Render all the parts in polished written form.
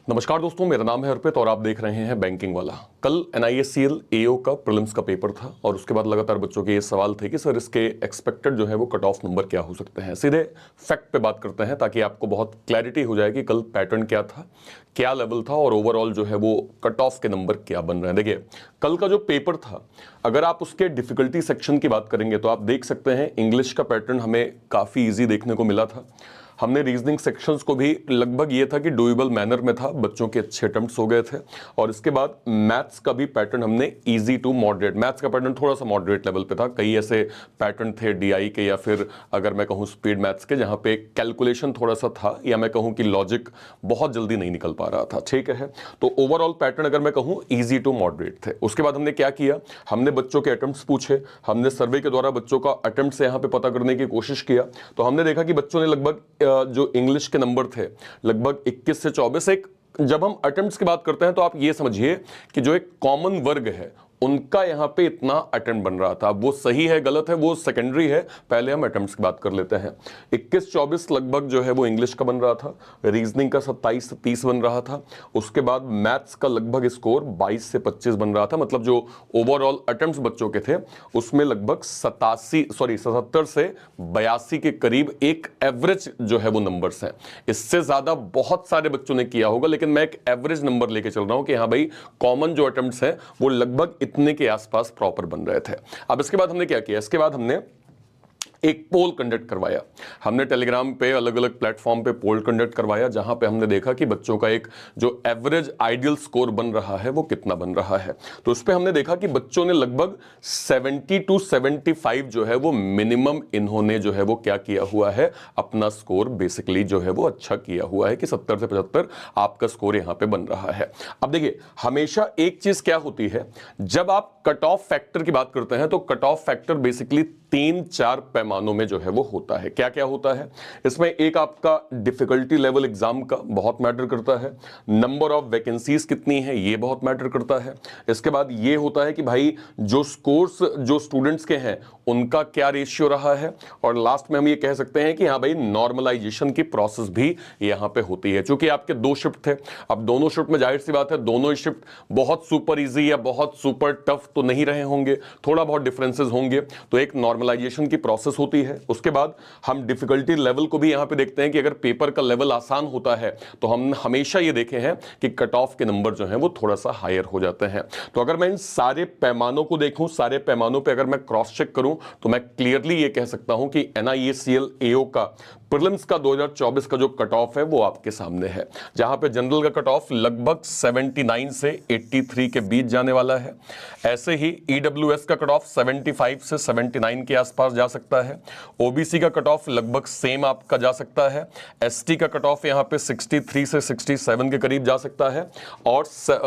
नमस्कार दोस्तों, मेरा नाम है अर्पित और आप देख रहे हैं बैंकिंग वाला। कल NISCL AO का प्रीलिम्स का पेपर था और उसके बाद लगातार बच्चों के ये सवाल थे कि सर इसके एक्सपेक्टेड जो है वो कट ऑफ नंबर क्या हो सकते हैं। सीधे फैक्ट पे बात करते हैं ताकि आपको बहुत क्लैरिटी हो जाए कि कल पैटर्न क्या था, क्या लेवल था और ओवरऑल जो है वो कट ऑफ के नंबर क्या बन रहे हैं। देखिए, कल का जो पेपर था, अगर आप उसके डिफिकल्टी सेक्शन की बात करेंगे तो आप देख सकते हैं इंग्लिश का पैटर्न हमें काफ़ी ईजी देखने को मिला था। हमने रीजनिंग सेक्शंस को भी लगभग ये था कि डूएबल मैनर में था, बच्चों के अच्छे अटेम्प्ट्स हो गए थे। और इसके बाद मैथ्स का भी पैटर्न हमने इजी टू मॉडरेट, मैथ्स का पैटर्न थोड़ा सा मॉडरेट लेवल पे था। कई ऐसे पैटर्न थे DI के या फिर अगर मैं कहूँ स्पीड मैथ्स के, जहाँ पे कैलकुलेशन थोड़ा सा था या मैं कहूँ कि लॉजिक बहुत जल्दी नहीं निकल पा रहा था। ठीक है, तो ओवरऑल पैटर्न अगर मैं कहूँ ईजी टू मॉडरेट थे। उसके बाद हमने क्या किया, हमने बच्चों के अटेम्प्ट्स पूछे, हमने सर्वे के द्वारा बच्चों का अटेम्प्ट्स यहाँ पे पता करने की कोशिश किया। तो हमने देखा कि बच्चों ने लगभग जो इंग्लिश के नंबर थे लगभग 21 से 24। एक जब हम अटेम्प्ट्स की बात करते हैं तो आप ये समझिए कि जो एक कॉमन वर्ग है उनका यहाँ पे इतना अटेम्प्ट बन रहा था। वो सही है गलत है वो सेकेंडरी है, पहले हम अटेम्प्ट्स की बात कर लेते हैं। 21-24 लगभग जो है वो इंग्लिश का बन रहा था, रीजनिंग का 27 से 30 बन रहा था। उसके बाद मैथ्स का लगभग स्कोर 22 से 25 बन रहा था। मतलब जो ओवरऑल अटेम्प्ट्स बच्चों के थे उसमें लगभग 77 से 82 के करीब एक एवरेज जो है वो नंबर्स हैं। इससे ज्यादा बहुत सारे बच्चों ने किया होगा, लेकिन मैं एक एवरेज नंबर लेके चल रहा हूं कि हाँ भाई, कॉमन जो अटेम्प्ट्स हैं वो लगभग इतने के आसपास प्रॉपर बन रहे थे। अब इसके बाद हमने क्या किया, इसके बाद हमने एक पोल कंडक्ट करवाया। हमने टेलीग्राम पे अलग अलग प्लेटफॉर्म पे पोल कंडक्ट करवाया, जहां पे हमने देखा कि बच्चों का एक जो एवरेज आइडियल स्कोर बन रहा है वो कितना बन रहा है। तो उस पे हमने देखा कि बच्चों ने लगभग 70 to 75 जो है वो मिनिमम इन्होंने जो है वो क्या किया हुआ है, अपना स्कोर बेसिकली जो है वो अच्छा किया हुआ है कि 70 से 75 आपका स्कोर यहां पे बन रहा है। अब देखिए, हमेशा एक चीज क्या होती है, जब आप कट ऑफ फैक्टर की बात करते हैं तो कट ऑफ फैक्टर बेसिकली 3-4 पैमानों में जो है वो होता है। क्या क्या होता है इसमें, एक आपका डिफिकल्टी लेवल एग्जाम का बहुत मैटर करता है, नंबर ऑफ वैकेंसीज कितनी है ये बहुत मैटर करता है। इसके बाद ये होता है कि भाई जो स्कोर्स जो स्टूडेंट्स के हैं उनका क्या रेशियो रहा है, और लास्ट में हम ये कह सकते हैं कि हाँ भाई, नॉर्मलाइजेशन की प्रोसेस भी यहां पे होती है। चूंकि आपके 2 शिफ्ट थे, अब दोनों शिफ्ट में जाहिर सी बात है दोनों ही शिफ्ट बहुत सुपर इजी या बहुत सुपर टफ तो नहीं रहे होंगे, थोड़ा बहुत डिफरेंसेस होंगे। तो एक नॉर्मलाइजेशन की प्रोसेस होती है। उसके बाद हम डिफिकल्टी लेवल को भी यहां पे देखते हैं कि अगर पेपर का लेवल आसान होता है तो हम हमेशा ये देखे हैं कि कट ऑफ के नंबर जो हैं वो थोड़ा सा हायर हो जाते हैं। तो अगर मैं इन सारे पैमानों को देखूं, सारे पैमानों पे अगर मैं क्रॉस चेक करूं तो मैं क्लियरली ये कह सकता हूं कि NISCL AO का प्रीलिम्स का 2024 का जो कट ऑफ है वो आपके सामने है, जहां पे जनरल का कट ऑफ लगभग 79 से 83 के बीच जाने वाला है। ऐसे ही EWS का कट ऑफ 75 से 79 के आसपास जा सकता है। OBC का कट ऑफ लगभग सेम आपका जा सकता है। ST का कट ऑफ यहां पे 63 से 67 के करीब जा सकता है। और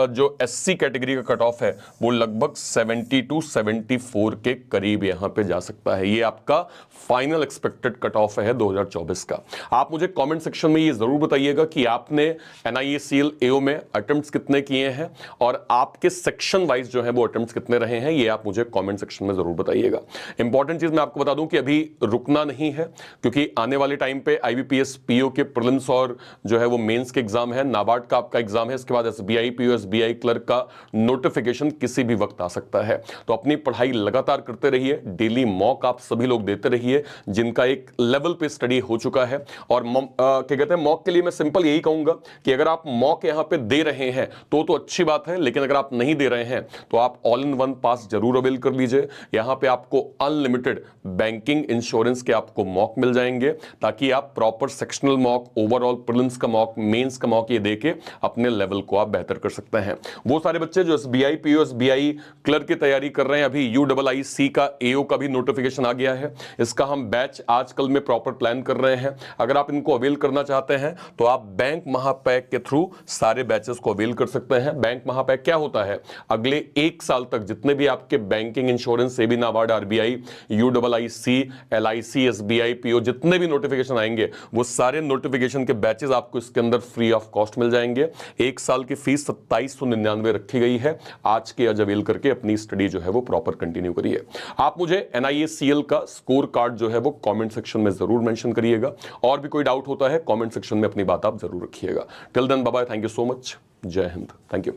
जो SC कैटेगरी का कट ऑफ है वो लगभग 70 to 74 के करीब यहां पे जा सकता है। ये आपका फाइनल एक्सपेक्टेड कट ऑफ है 2024 का। आप मुझे कमेंट सेक्शन में ये जरूर बताइएगा कि आपने NISCL AO में अटेम्प्ट्स कितने किए हैं और आपके सेक्शन वाइज जो है वो अटेम्प्ट्स कितने रहे हैं, ये आप मुझे कमेंट सेक्शन में जरूर बताइएगा। इंपॉर्टेंट चीज मैं आपको बता दूं कि अभी रुकना नहीं है, क्योंकि आने वाले टाइम पे IBPS PO के प्रीलिम्स और जो है वो मेंस के एग्जाम है, नाबार्ड का आपका एग्जाम है, इसके बाद SBI PO SBI क्लर्क का नोटिफिकेशन किसी भी वक्त आ सकता है। तो अपनी पढ़ाई लगातार करते रहिए, डेली मॉक आप सभी लोग देते रहिए जिनका एक लेवल पे स्टडी हो चुका है। और क्या कहते हैं, मॉक के लिए मैं सिंपल यही कहूंगा कि अगर आप मॉक यहां पे दे रहे हैं तो अच्छी बात है, लेकिन अगर आप नहीं दे रहे हैं तो आप ऑल इन वन पास जरूर अवेल कर लीजिए। यहां पे आपको अनलिमिटेड बैंकिंग इंश्योरेंस के आपको मॉक मिल जाएंगे, ताकि आप proper sectional mock, overall prelims का मॉक, मेंस का मॉक ये देके अपने लेवल को आप बेहतर कर सकते हैं। वो सारे बच्चे जो SBI PO SBI क्लर्क की तैयारी कर रहे हैं, अभी UIIC का AO का भी नोटिफिकेशन आ गया है, इसका हम बैच आजकल में प्रॉपर प्लान कर रहे हैं। अगर आप इनको अवेल करना चाहते हैं तो आप बैंक महापैक के थ्रू सारे बैचेस को अवेल कर सकते हैं। बैंक महापैक क्या होता है, अगले 1 साल तक जितने भी आपके banking insurance, SEBI, NABARD, RBI, UIIC, LIC, SBI PO जितने भी नोटिफिकेशन आएंगे वो सारे नोटिफिकेशन के बैचेस आपको इसके अंदर फ्री ऑफ कॉस्ट मिल जाएंगे। 1 साल की फीस 2799 रखी गई है। आज के आज अवेल करके अपनी स्टडी जो है वो प्रॉपर कंटिन्यू करिए। आप मुझे NISCL का स्कोर कार्ड जो है वो कमेंट सेक्शन में जरूर मेंशन करिएगा। रखिएगा। और भी कोई डाउट होता है कमेंट सेक्शन में अपनी बात आप जरूर रखिएगा। Till then bye bye, thank you so much, जय हिंद, थैंक यू।